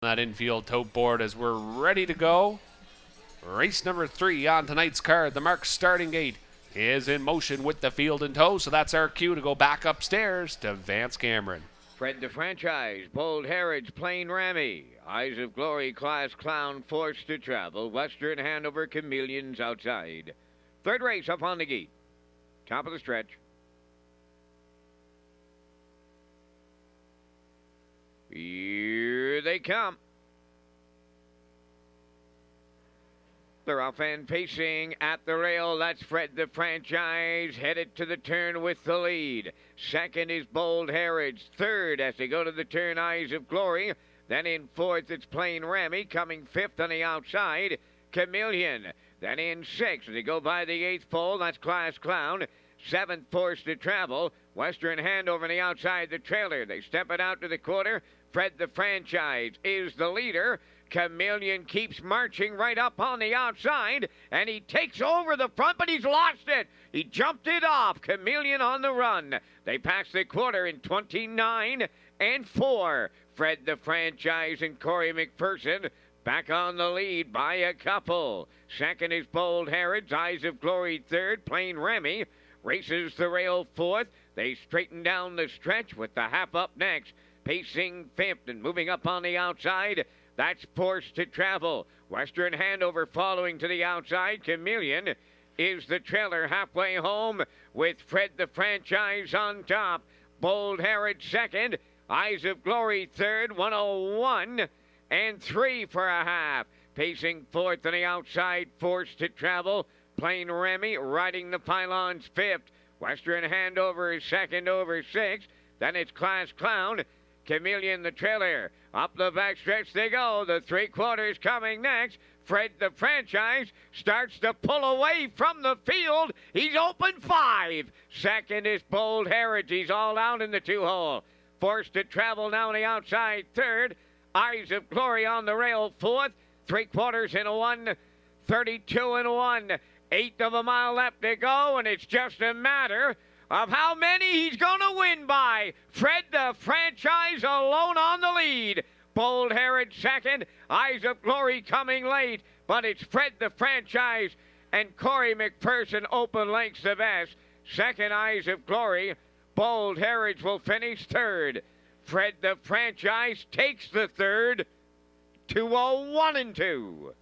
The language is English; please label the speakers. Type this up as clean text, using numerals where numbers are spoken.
Speaker 1: that infield tote board as we're ready to go. Race number 3 on tonight's card. The Marks starting gate is in motion with the field in tow, so that's our cue to go back upstairs to Vance Cameron.
Speaker 2: Fred the Franchise, Bold Heritage, Plain Rami, Eyes of Glory, Class Clown, Forced to Travel, Western Hanover, Chameleons outside. Third race up on the gate. Top of the stretch. Here they come. They're off and pacing at the rail. That's Fred the Franchise, headed to the turn with the lead. Second is Bold Heritage. Third, as they go to the turn, Eyes of Glory. Then in fourth, it's Plain Rami. Coming fifth on the outside, Chameleon. Then in sixth, they go by the eighth pole. That's Class Clown. Seventh, Forced to Travel. Western Hanover on the outside, the trailer. They step it out to the quarter. Fred the Franchise is the leader. Chameleon keeps marching right up on the outside, and he takes over the front, but he's lost it. He jumped it off. Chameleon on the run. They pass the quarter in 29 and 4. Fred the Franchise and Corey McPherson back on the lead by a couple. Second is Bold Heritage. Eyes of Glory third. Plain Rami races the rail fourth. They straighten down the stretch with the half up next. Pacing fifth and moving up on the outside. That's Forced to Travel. Western Hanover following to the outside. Chameleon is the trailer halfway home with Fred the Franchise on top. Bold Heritage second. Eyes of Glory third. 101 and 3 for a half. Pacing fourth on the outside. Forced to Travel. Plain Rami riding the pylons fifth. Western Hanover is second over six. Then it's Class Clown. Chameleon the trailer. Up the backstretch they go. The three-quarters coming next. Fred the Franchise starts to pull away from the field. He's open 5. Second is Bold Heritage. He's all out in the 2-hole. Forced to Travel now on the outside third. Eyes of Glory on the rail fourth. 3/4 in a 1. 32 and 1. 1/8 of a mile left to go, and it's just a matter of how many he's going to win by. Fred the Franchise alone on the lead. Bold Heritage second. Eyes of Glory coming late. But it's Fred the Franchise and Corey McPherson open lengths the best. Second, Eyes of Glory. Bold Heritage will finish third. Fred the Franchise takes the third. 201 and 2.